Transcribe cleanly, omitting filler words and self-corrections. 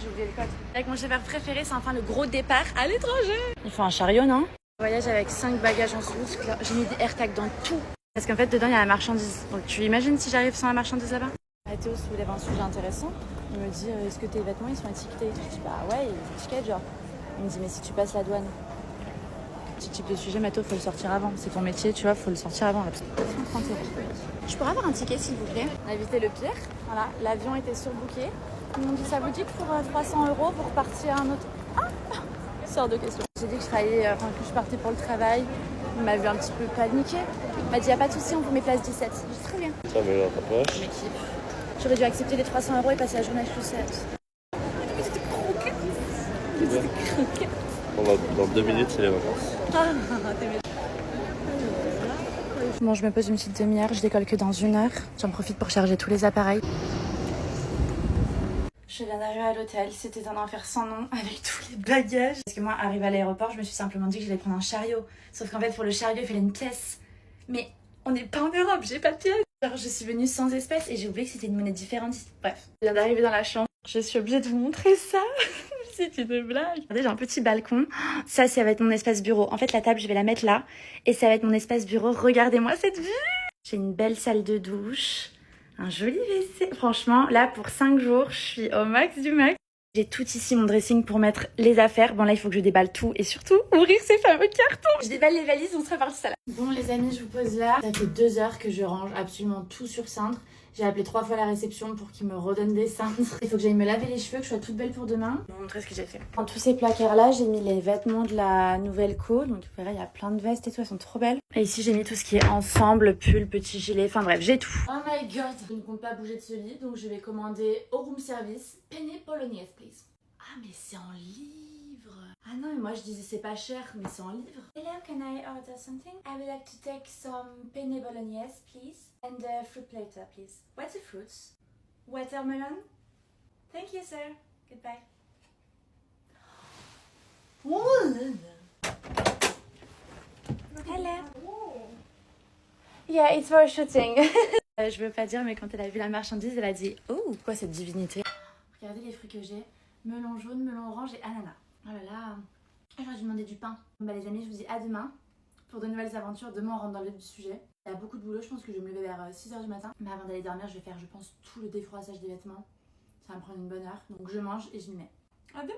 J'ai oublié le code. Avec mon chauffeur préféré, c'est enfin le gros départ à l'étranger. Il faut un chariot, non? Voyage avec 5 bagages en soute. J'ai mis des AirTags dans tout. Parce qu'en fait, dedans, il y a la marchandise. Donc tu imagines si j'arrive sans la marchandise là-bas? Mathéo soulève un sujet intéressant. Il me dit, est-ce que tes vêtements, ils sont étiquetés? Je dis, bah ouais, ils étiquettent, genre. Il me dit, mais si tu passes la douane. Ce type de sujet, Mathéo, faut le sortir avant. C'est ton métier, tu vois, faut le sortir avant. Là. 30 €. Je pourrais avoir un ticket, s'il vous plaît? On a évité le pire. Voilà, l'avion était surbooké. Ils m'ont dit, ça vous dit que pour 300 €, vous repartiez à un autre... Ah, sort de question. J'ai dit que je travaillais, que je partais pour le travail. Il m'a vu un petit peu paniquer. Il m'a dit, y a pas de souci, on vous met place 17. Je dis, très bien. Ça met dans ta poche. Je m'équipe. J'aurais dû accepter les 300 € et passer la journée avec Lucette. Mais c'était croqué. Dans 2 minutes, c'est les vacances. Bon, je me pose une petite demi-heure, je décolle que dans 1 heure. J'en profite pour charger tous les appareils. Je viens d'arriver à l'hôtel, c'était un enfer sans nom avec tous les bagages. Parce que moi, arrivé à l'aéroport, je me suis simplement dit que j'allais prendre un chariot. Sauf qu'en fait, pour le chariot, il fallait une pièce. Mais on n'est pas en Europe, j'ai pas de pièce. Alors, je suis venue sans espèces et j'ai oublié que c'était une monnaie différente. Bref, je viens d'arriver dans la chambre. Je suis obligée de vous montrer ça. C'est une blague. Regardez, j'ai un petit balcon. Ça va être mon espace bureau. En fait, la table, je vais la mettre là. Et ça va être mon espace bureau. Regardez-moi cette vue. J'ai une belle salle de douche. Un joli WC. Franchement, là, pour 5 jours, je suis au max du max. J'ai tout ici, mon dressing pour mettre les affaires. Bon, là, il faut que je déballe tout. Et surtout, ouvrir ces fameux cartons. Je déballe les valises, on sera parti ça là. Bon, les amis, je vous pose là. Ça fait 2 heures que je range absolument tout sur cintre. J'ai appelé 3 fois la réception pour qu'ils me redonnent des cintres. Il faut que j'aille me laver les cheveux, que je sois toute belle pour demain. Je vais vous montrer ce que j'ai fait. Dans tous ces placards-là, j'ai mis les vêtements de la nouvelle co. Donc, vous verrez, il y a plein de vestes et tout, elles sont trop belles. Et ici, j'ai mis tout ce qui est ensemble, pull, petit gilet, enfin bref, j'ai tout. Oh my god! Je ne compte pas bouger de ce lit, donc je vais commander au room service penne bolognaise, please. Ah, mais c'est en livre! Ah non, mais moi je disais c'est pas cher, mais c'est en livre. Hello, can I order something? I would like to take some penne bolognaise, please. And a fruit platter, please. What's the fruits? Watermelon? Thank you, sir. Goodbye. Hello. Yeah, it's for shooting. Je veux pas dire, mais quand elle a vu la marchandise, elle a dit « Oh, quoi cette divinité ?» Regardez les fruits que j'ai. Melon jaune, melon orange et ananas. Oh là là. J'aurais dû demander du pain. Bon bah les amis, je vous dis à demain pour de nouvelles aventures. Demain, on rentre dans le vif du sujet. Il y a beaucoup de boulot. Je pense que je vais me lever vers 6 h du matin. Mais avant d'aller dormir, je vais faire, je pense, tout le défroissage des vêtements. Ça va me prendre une bonne heure. Donc je mange et je m'y mets. À demain!